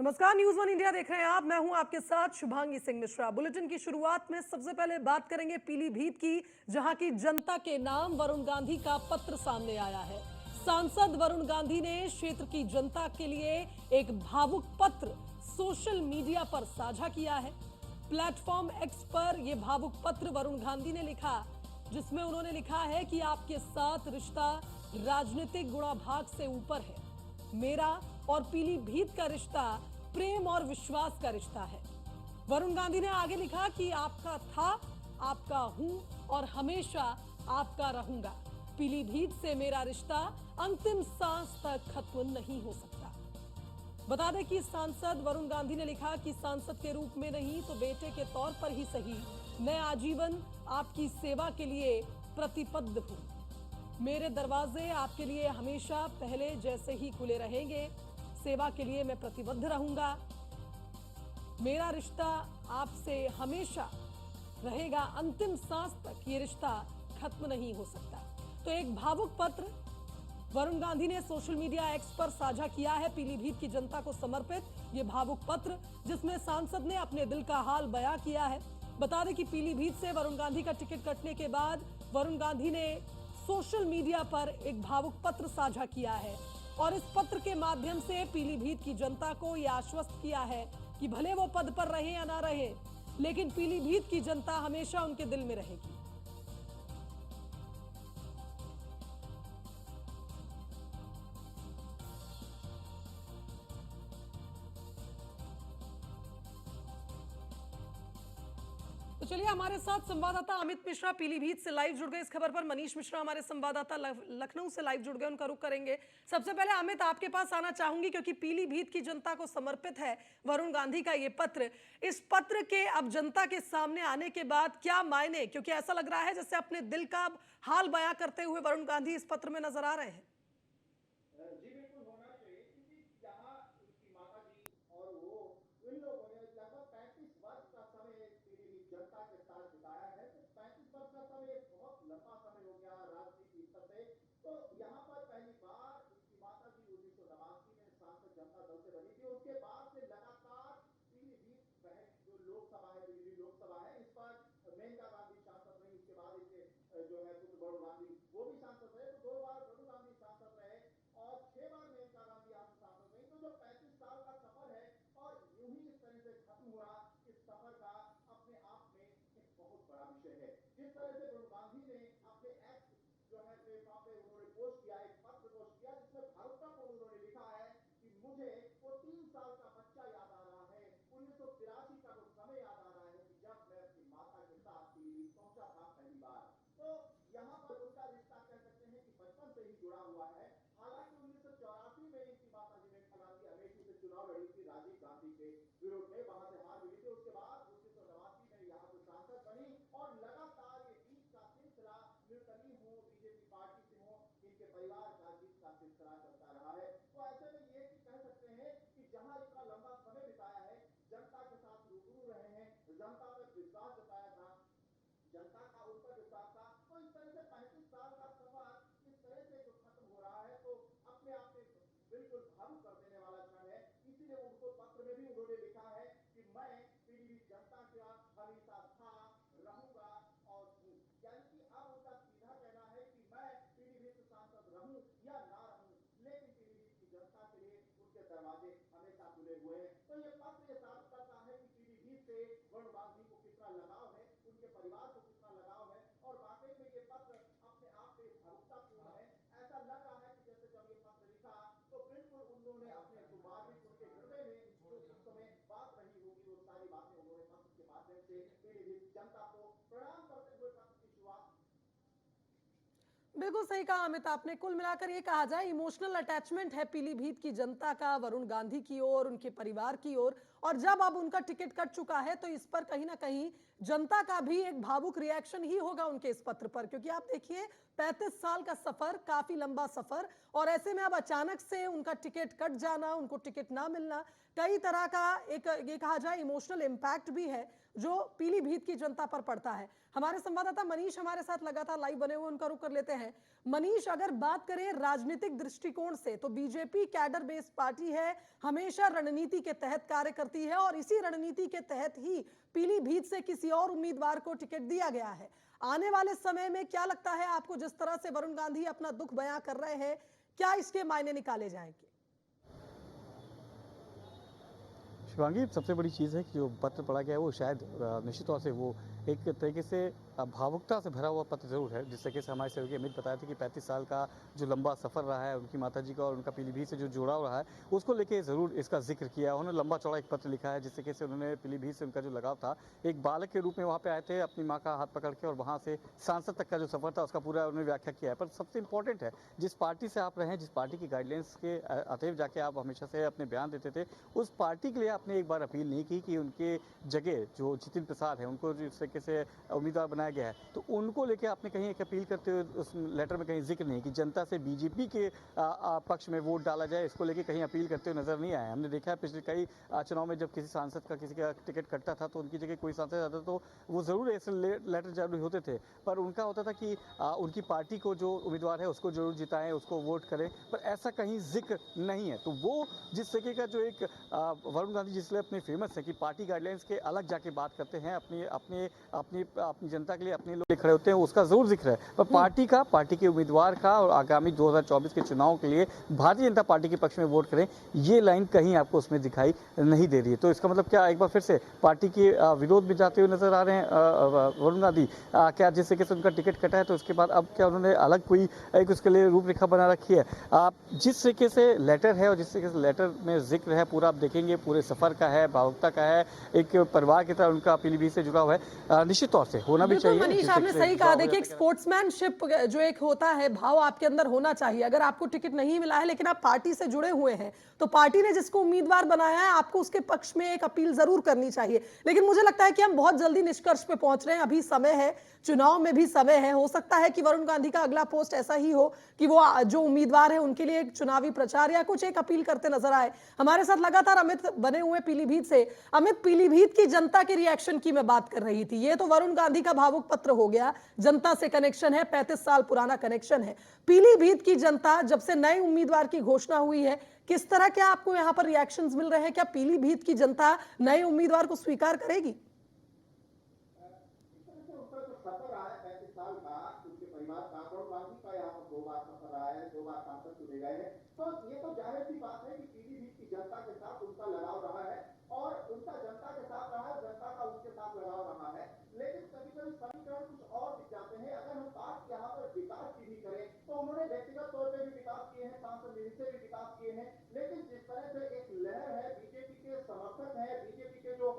नमस्कार, news one India देख रहे हैं आप। मैं हूं आपके साथ शुभांगी सिंह मिश्रा। बुलेटिन की शुरुआत में सबसे पहले बात करेंगे पीलीभीत की, जहां की जनता के नाम वरुण गांधी का पत्र सामने आया है। सांसद वरुण गांधी ने क्षेत्र की जनता के लिए एक भावुक पत्र सोशल मीडिया पर साझा किया है। प्लेटफॉर्म एक्स पर यह भावुक पत्र वरुण गांधी ने लिखा, जिसमें उन्होंने लिखा है कि आपके साथ रिश्ता राजनीतिक गुणाभाग से ऊपर है। मेरा और पीलीभीत का रिश्ता प्रेम और विश्वास का रिश्ता है। वरुण गांधी ने आगे लिखा कि आपका था, आपका हूं और हमेशा आपका रहूंगा। पीलीभीत से मेरा रिश्ता अंतिम सांस तक खत्म नहीं हो सकता। बता दें कि सांसद वरुण गांधी ने लिखा कि सांसद के रूप में नहीं तो बेटे के तौर पर ही सही, मैं आजीवन आपकी सेवा के लिए प्रतिबद्ध हूं। मेरे दरवाजे आपके लिए हमेशा पहले जैसे ही खुले रहेंगे। सेवा के लिए मैं प्रतिबद्ध रहूंगा। मेरा रिश्ता आपसे हमेशा रहेगा, अंतिम सांस तक ये रिश्ता खत्म नहीं हो सकता। तो एक भावुक पत्र वरुण गांधी ने सोशल मीडिया एक्स पर साझा किया है, पीलीभीत की जनता को समर्पित ये भावुक पत्र, जिसमें सांसद ने अपने दिल का हाल बयां किया है। बता दें कि पीलीभीत से वरुण गांधी का टिकट कटने के बाद वरुण गांधी ने सोशल मीडिया पर एक भावुक पत्र साझा किया है और इस पत्र के माध्यम से पीलीभीत की जनता को यह आश्वस्त किया है कि भले वो पद पर रहे या ना रहे, लेकिन पीलीभीत की जनता हमेशा उनके दिल में रहेगी। तो चलिए, हमारे साथ संवाददाता अमित मिश्रा पीलीभीत से लाइव जुड़ गए इस खबर पर। मनीष मिश्रा हमारे संवाददाता लखनऊ से लाइव जुड़ गए, उनका रुख करेंगे। सबसे पहले अमित, आपके पास आना चाहूंगी क्योंकि पीलीभीत की जनता को समर्पित है वरुण गांधी का ये पत्र। इस पत्र के अब जनता के सामने आने के बाद क्या मायने, क्योंकि ऐसा लग रहा है जैसे अपने दिल का हाल बयां करते हुए वरुण गांधी इस पत्र में नजर आ रहे हैं। जी बिल्कुल होना चाहिए, क्योंकि यहाँ उनकी माता जी और वो इन लोगों ने लगभग 35 वर्ष का समय पीलीभीत जनता के साथ बिताया है। तो 35 वर्ष का समय एक बहुत लंबा समय हो गया राजनीति स्तर से। तो यहाँ पर पहली बार उनकी माता जी 1989 में सांसद जनता दल से बनी थी। उसके बाद से लगातार पीलीभीत जो लोकसभा है, पीलीभीत लोकसभा है, इस पर मेनका गांधी सांसद रही। उसके बाद इनके जो है पुत्र वरुण गांधी वो भी सांसद रहे। तो 2 बार वरुण गांधी सांसद रहे और 6 बार मेनका गांधी यहाँ से सांसद रही। तो जो 35 साल का सफर है और यूं ही इस तरह से खत्म हुआ, इस सफर का अपने आप में एक बहुत बड़ा विषय है। जिस तरह से वरुण गांधी ने अपने एक्स जो है प्लेटफॉर्म पे उन्होंने पोस्ट किया, एक पत्र पोस्ट किया, जिसमें भावुकतापूर्ण उन्होंने लिखा है कि मुझे वो 3 साल का बच्चा याद आ रहा है, 1983 का वो समय याद आ रहा है कि जब मैं अपनी माता के साथ पीलीभीत पहुंचा था पहली बार। तो यहाँ पर उनका रिश्ता कह सकते हैं कि बचपन से ही जुड़ा हुआ है। हालांकि 1984 में इनकी माता जी मेनका गांधी अमेठी से चुनाव लड़ी थी राजीव गांधी के विरोध में, वहां से हार मिली थी। उसके बाद 1989 में यहाँ से सांसद बनी और लगातार ये जीत का सिलसिला, निर्दलीय हो, बीजेपी पार्टी से हो, इनके परिवार का जीत का सिलसिला चलता रहा है। तो ऐसे में ये कह सकते हैं कि जहां इतना लंबा समय बिताया है, जनता के साथ रूबरू रहे हैं, जनता पर विश्वास जताया था, जनता का उन पर विश्वास था। तो इस तरह से 35 साल का सफर इस तरह से जो खत्म हो रहा है, तो अपने आप में बिल्कुल भावुक कर देने वाला क्षण है। इसीलिए उनको पत्र में भी उन्होंने लिखा है कि मैं पीलीभीत जनता का हमेशा था, रहूंगा और हूं। यानी कि अब उनका सीधा कहना है कि मैं पीलीभीत सांसद रहूं या ना रहूं, लेकिन पीलीभीत की जनता के लिए उनके दरवाजे हमेशा खुले हुए हैं। तो ये पत्र ये साबित करता है कि पीलीभीत से वरुण गांधी को कितना लगाव है, उनके परिवार को कितना लगाव है। और वाकई में ये पत्र अपने आप में भावुकतापूर्ण है। ऐसा लग रहा है कि जैसे जब ये पत्र लिखा तो बिल्कुल उन्होंने अपने स्वाभाविक उनके हृदय में जो उस समय बात रही होगी, वो सारी बातें उन्होंने पत्र के माध्यम से पीलीभीत जनता को प्रणाम करते हुए पत्र की शुरुआत। बिल्कुल सही कहा अमित आपने। कुल मिलाकर ये कहा जाए, इमोशनल अटैचमेंट है पीलीभीत की जनता का वरुण गांधी की ओर, उनके परिवार की ओर। और जब अब उनका टिकट कट चुका है तो इस पर कहीं ना कहीं जनता का भी एक भावुक रिएक्शन ही होगा उनके इस पत्र पर, क्योंकि आप देखिए 35 साल का सफर, काफी लंबा सफर, और ऐसे में अब अचानक से उनका टिकट कट जाना, उनको टिकट ना मिलना, कई तरह का एक ये कहा जाए इमोशनल इम्पैक्ट भी है जो पीलीभीत की जनता पर पड़ता है। हमारे संवाददाता मनीष हमारे साथ लगातार लाइव बने हुए, उनका रुख कर लेते हैं। मनीष, अगर बात करें राजनीतिक दृष्टिकोण से तो बीजेपी कैडर बेस्ड पार्टी है, हमेशा रणनीति के तहत कार्य करती है और इसी रणनीति के तहत ही पीलीभीत से किसी और उम्मीदवार को टिकट दिया गया है। आने वाले समय में क्या लगता है आपको, जिस तरह से वरुण गांधी अपना दुख बयां कर रहे हैं, क्या इसके मायने निकाले जाएंगे? शिवांगी, सबसे बड़ी चीज़ है कि जो पत्र पढ़ा गया है वो शायद निश्चित तौर से वो एक तरीके से भावुकता से भरा हुआ पत्र जरूर है। जिस तरीके से हमारे सहयोगी अमित बताया था कि 35 साल का जो लंबा सफ़र रहा है उनकी माताजी का और उनका पीलीभीत से जो जुड़ाव रहा है उसको लेके ज़रूर इसका जिक्र किया। उन्होंने लंबा चौड़ा एक पत्र लिखा है जिस तरीके से उन्होंने पीलीभीत से उनका जो लगाव था, एक बालक के रूप में वहाँ पे आए थे अपनी माँ का हाथ पकड़ के, और वहाँ से सांसद तक का जो सफ़र था उसका पूरा उन्होंने व्याख्या किया है। पर सबसे इंपॉर्टेंट है, जिस पार्टी से आप रहे, जिस पार्टी की गाइडलाइंस के अतएव जाके आप हमेशा से अपने बयान देते थे, उस पार्टी के लिए आपने एक बार अपील नहीं की कि उनके जगह जो जितिन प्रसाद है उनको जिस तरीके से उम्मीदवार बनाया गया है, तो उनको लेके आपने कहीं एक अपील करते हुए उस लेटर में कहीं जिक्र नहीं कि जनता से बीजेपी के पक्ष में वोट डाला जाए, इसको लेके कहीं अपील करते हुए नजर नहीं आया। हमने देखा है पिछले कई चुनाव में जब किसी सांसद का किसी का टिकट कटता था तो उनकी जगह कोई सांसद आता तो वो जरूर ऐसे लेटर जारी होते थे, पर उनका होता था कि उनकी पार्टी को जो उम्मीदवार है उसको जरूर जिताएं, उसको वोट करें, पर ऐसा कहीं जिक्र नहीं है। तो वो जिस तरीके का जो एक वरुण गांधी जिसलिए अपने फेमस है कि पार्टी गाइडलाइंस के अलग जाके बात करते हैं, अपनी अपनी अपनी अपनी जनता के लिए अपने लोग खड़े होते हैं, उसका जरूर जिक्र है, पर पार्टी के उम्मीदवार का और आगामी 2024 के चुनाव के लिए भारतीय जनता पार्टी के पक्ष में वोट करें, ये लाइन कहीं आपको उसमें दिखाई नहीं दे रही है। तो इसका मतलब क्या, एक बार फिर से पार्टी के विरोध में जाते हुए नजर आ रहे हैं वरुण गांधी? क्या जिस तरीके से उनका टिकट कटा है तो उसके बाद अब क्या उन्होंने अलग कोई एक उसके लिए रूपरेखा बना रखी है? जिस तरीके से लेटर है और जिस तरीके से लेटर में जिक्र है पूरा आप देखेंगे, पूरे सफर का है, भावुकता का है, एक परिवार की तरह उनका पीलीभीत से जुड़ा हुआ है, निश्चित तौर से होना भी चाहिए। मनीष, आपने सही कहा। देखिए, एक स्पोर्ट्समैनशिप जो एक होता है, भाव आपके अंदर होना चाहिए। अगर आपको टिकट नहीं मिला है लेकिन आप पार्टी से जुड़े हुए हैं तो पार्टी ने जिसको उम्मीदवार बनाया है आपको उसके पक्ष में एक अपील जरूर करनी चाहिए। लेकिन मुझे लगता है कि हम बहुत जल्दी निष्कर्ष पे पहुंच रहे हैं, अभी समय है, चुनाव में भी समय है। हो सकता है कि वरुण गांधी का अगला पोस्ट ऐसा ही हो कि वो जो उम्मीदवार है उनके लिए एक चुनावी प्रचार या कुछ एक अपील करते नजर आए। हमारे साथ लगातार अमित बने हुए पीलीभीत से। अमित, पीलीभीत की जनता के रिएक्शन की मैं बात कर रही थी। ये तो वरुण गांधी का भावुक पत्र हो गया, जनता से कनेक्शन है, 35 साल पुराना कनेक्शन है। पीलीभीत की जनता जब से नए उम्मीदवार की घोषणा हुई है, किस तरह के आपको यहां पर रिएक्शंस मिल रहे हैं? क्या पीलीभीत की जनता नए उम्मीदवार को स्वीकार करेगी? उनका जो सफर रहा है 35 साल का, उनके परिवार का, वरुण गांधी का यहाँ पर 2 बार सफर रहा है, 2 बार सांसद चुने गए हैं, तो ये तो जाहिर सी बात है कि पीलीभीत की जनता के साथ उनका लगाव रहा है और उनका जनता के साथ रहा है, जनता का उनके साथ लगाव रहा है। लेकिन कभी कभी समीकरण कुछ और दिख जाते हैं। अगर हम बात यहाँ पर विकास की भी करें तो उन्होंने व्यक्तिगत तौर पर भी विकास किए हैं, सांसद निधि से भी विकास किए हैं, लेकिन जिस तरह से एक लहर है, बीजेपी के समर्थक है, बीजेपी के जो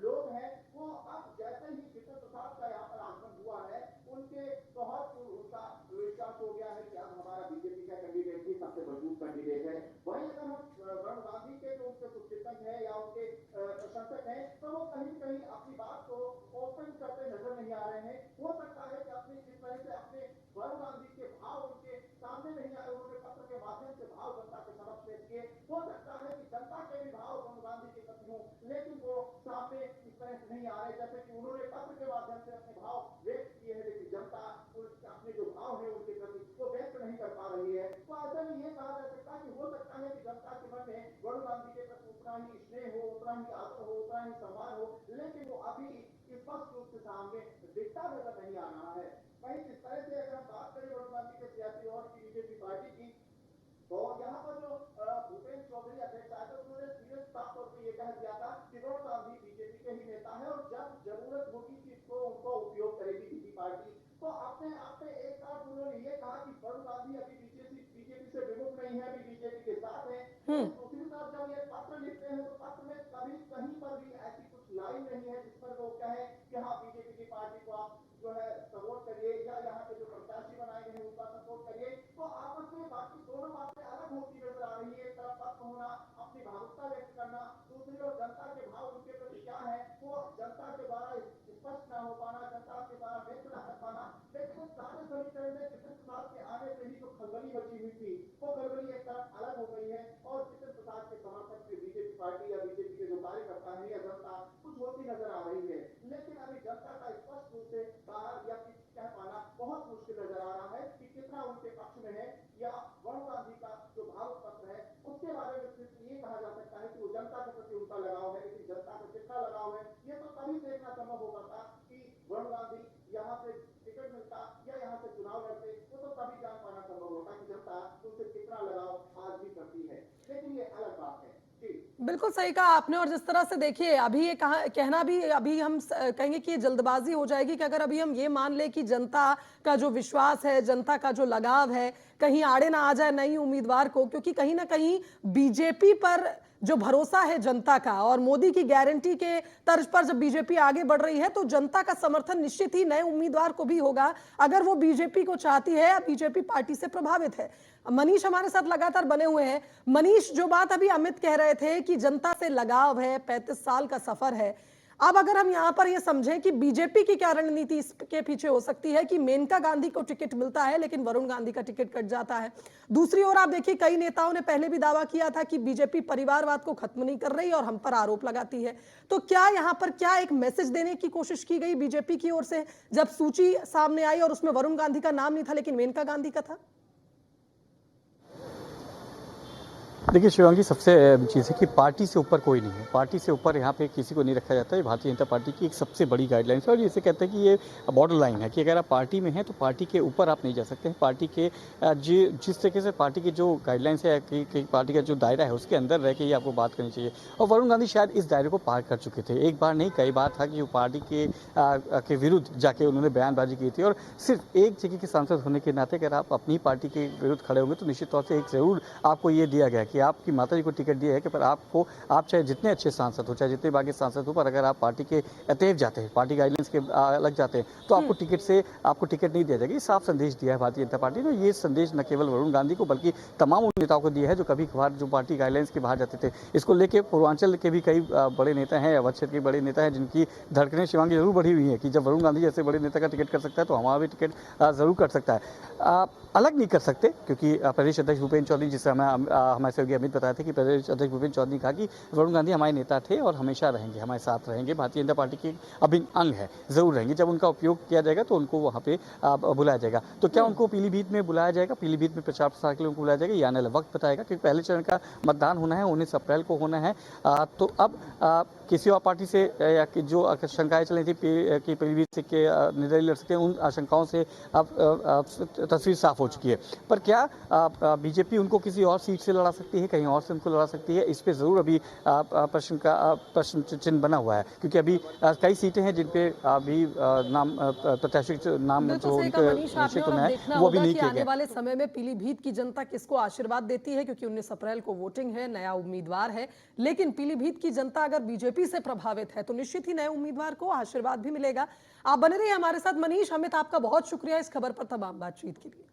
लोग हैं, वो अब जैसे ही जितिन प्रसाद का यहाँ पर आगमन हुआ है उनके बहुत उनका विश्वास हो गया है कि अब हमारा बीजेपी का कैंडिडेट ही सबसे मजबूत कैंडिडेट है। वहीं अगर हम वरुण गांधी के जो उनके शुभचिंतक है या उनके प्रशंसक हैं तो वो कहीं कहीं अपनी बात को ओपन करते नजर नहीं आ रहे हैं। हो सकता है कि अपनी जिस तरह से अपने वरुण गांधी के भाव उनके सामने नहीं आए, उन्होंने पत्र के माध्यम से भाव जनता के समक्ष पेश किए, हो सकता है कि जनता के भी भाव वरुण गांधी के प्रति हों, लेकिन वो सामने इस तरह से नहीं आ रहे जैसे कि उन्होंने पत्र के माध्यम से अपने भाव व्यक्त किए हैं, लेकिन जनता अपने जो भाव है उनके प्रति वो व्यक्त नहीं कर पा रही है। तो ऐसे में ये कहा जा सकता है कि हो सकता है कि जनता के मन में वरुण गांधी के प्रति उतना ही स्नेह हो, उतना ही आदर हो, उतना ही सम्मान हो, लेकिन वो अभी स्पष्ट रूप से सामने दिखता नजर नहीं आ रहा है। वहीं जिस तरह से अगर हम बात करें वरुण गांधी के सियासी और की बीजेपी पार्टी की, तो यहाँ पर जो भूपेन्द्र चौधरी अध्यक्ष आए थे उन्होंने सीधे साफ तौर पर यह कह दिया था कि वरुण गांधी बीजेपी के ही नेता है और जब जरूरत होगी कि इसको उनको उपयोग करेगी बीजेपी पार्टी। तो अपने आप में एक तरफ उन्होंने ये कहा कि वरुण गांधी अभी बीजेपी से विमुख नहीं है, अभी बीजेपी के साथ है। दूसरी तरफ जब ये पत्र लिखते हैं तो पत्र में कभी कहीं पर भी ऐसी कुछ लाइन नहीं है जिस पर वो कहे कि हाँ बीजेपी की पार्टी को आप जो है सपोर्ट करिए या यहाँ के जो प्रत्याशी बनाए गए हैं उनका सपोर्ट करिए। तो आपस में बाकी दोनों बातें अलग होती नजर आ रही है। एक तरफ पत्र होना, अपनी भावुकता व्यक्त करना, दूसरी ओर जनता के भाव उनके प्रति क्या है वो जनता के द्वारा स्पष्ट न हो पाना, जनता के द्वारा व्यक्त न कर पाना। लेकिन सारे समीकरण में जितने कितना लगाव है, ये तो तभी देखना संभव हो पाता कि वरुण गांधी यहाँ से टिकट मिलता या यहाँ से चुनाव लड़ते, वो तो तभी जान पाना संभव होता कि जनता उनसे कितना लगाव आज भी करती है। लेकिन ये अलग बात है। बिल्कुल सही कहा आपने। और जिस तरह से देखिए, अभी ये कहना भी, अभी हम कहेंगे कि ये जल्दबाजी हो जाएगी कि अगर अभी हम ये मान ले कि जनता का जो विश्वास है, जनता का जो लगाव है, कहीं आड़े ना आ जाए नई उम्मीदवार को, क्योंकि कहीं ना कहीं बीजेपी पर जो भरोसा है जनता का और मोदी की गारंटी के तर्ज पर जब बीजेपी आगे बढ़ रही है तो जनता का समर्थन निश्चित ही नए उम्मीदवार को भी होगा अगर वो बीजेपी को चाहती है या बीजेपी पार्टी से प्रभावित है। मनीष हमारे साथ लगातार बने हुए हैं। मनीष, जो बात अभी अमित कह रहे थे कि जनता से लगाव है, 35 साल का सफर है, अब अगर हम यहां पर ये समझें कि बीजेपी की क्या रणनीति इसके पीछे हो सकती है कि मेनका गांधी को टिकट मिलता है लेकिन वरुण गांधी का टिकट कट जाता है। दूसरी ओर आप देखिए, कई नेताओं ने पहले भी दावा किया था कि बीजेपी परिवारवाद को खत्म नहीं कर रही और हम पर आरोप लगाती है। तो क्या यहां पर क्या एक मैसेज देने की कोशिश की गई बीजेपी की ओर से जब सूची सामने आई और उसमें वरुण गांधी का नाम नहीं था लेकिन मेनका गांधी का था? देखिए शिवांगी, सबसे चीज़ है कि पार्टी से ऊपर कोई नहीं है। पार्टी से ऊपर यहाँ पे किसी को नहीं रखा जाता है। भारतीय जनता पार्टी की एक सबसे बड़ी गाइडलाइन है और इसे कहते हैं कि ये बॉर्डर लाइन है कि अगर आप पार्टी में हैं तो पार्टी के ऊपर आप नहीं जा सकते हैं। पार्टी के जिस तरीके से पार्टी की जो गाइडलाइंस है कि पार्टी का जो दायरा है उसके अंदर रह के ही आपको बात करनी चाहिए। और वरुण गांधी शायद इस दायरे को पार कर चुके थे। एक बार नहीं, कई बार था कि वो पार्टी के विरुद्ध जाके उन्होंने बयानबाजी की थी और सिर्फ एक जगह के सांसद होने के नाते अगर आप अपनी पार्टी के विरुद्ध खड़े होंगे तो निश्चित तौर से एक ज़रूर आपको ये दिया गया कि आपकी माताजी को टिकट दिया है कि पर आपको, आप चाहे जितने अच्छे सांसद हो, चाहे जितने बाकी सांसद हो, पर अगर आप पार्टी के अतएव जाते हैं, पार्टी गाइडलाइंस के अलग जाते हैं तो आपको टिकट नहीं दिया जाएगा। ये साफ संदेश दिया है भारतीय जनता पार्टी ने। ये संदेश न केवल वरुण गांधी को बल्कि तमाम उन नेताओं को दिया है जो कभी कभार जो पार्टी गाइडलाइंस के बाहर जाते थे। इसको लेकर पूर्वांचल के भी कई बड़े नेता हैं, अवध क्षेत्र के बड़े नेता हैं जिनकी धड़कनें शिवांगी जरूर बढ़ी हुई है कि जब वरुण गांधी जैसे बड़े नेता का टिकट कर सकता है तो हमारा भी टिकट जरूर कर सकता है। अलग नहीं कर सकते क्योंकि प्रदेश अध्यक्ष भूपेन्द्र चौधरी, जिसे हमारे सहयोगी अमित बताया था कि प्रदेश अध्यक्ष भूपेन्द्र चौधरी ने कहा कि वरुण गांधी हमारे नेता थे और हमेशा रहेंगे, हमारे साथ रहेंगे, भारतीय जनता पार्टी के अभिन्न अंग है, जरूर रहेंगे। जब उनका उपयोग किया जाएगा तो उनको वहाँ पे बुलाया जाएगा। तो क्या उनको पीलीभीत में बुलाया जाएगा, पीलीभीत में प्रचार प्रसार के लिए उनको बुलाया जाएगा, ये आने वाला वक्त बताएगा क्योंकि पहले चरण का मतदान होना है, 19 अप्रैल को होना है। तो अब किसी और पार्टी से या कि जो आशंकाएं चली थी कि पीलीभीत से के निर्दलीय लड़ सकते हैं, उन आशंकाओं से अब तस्वीर साफ हो चुकी है। पर क्या बीजेपी उनको किसी और सीट से लड़ा सकती है, कहीं और से उनको लड़ा सकती है, इस पे जरूर अभी प्रश्न चिन्ह बना हुआ है क्योंकि अभी कई सीटें हैं जिन पे अभी नाम प्रत्याशी नाम जो निश्चित होना है वो भी नहीं किया गया। आने वाले समय में पीलीभीत की जनता किसको आशीर्वाद देती है, क्योंकि 19 अप्रैल को वोटिंग है, नया उम्मीदवार है, लेकिन पीलीभीत की जनता अगर बीजेपी से प्रभावित है तो निश्चित ही नए उम्मीदवार को आशीर्वाद भी मिलेगा। आप बने रहिए हमारे साथ। मनीष, अमित, आपका बहुत शुक्रिया इस खबर पर तमाम बातचीत के लिए।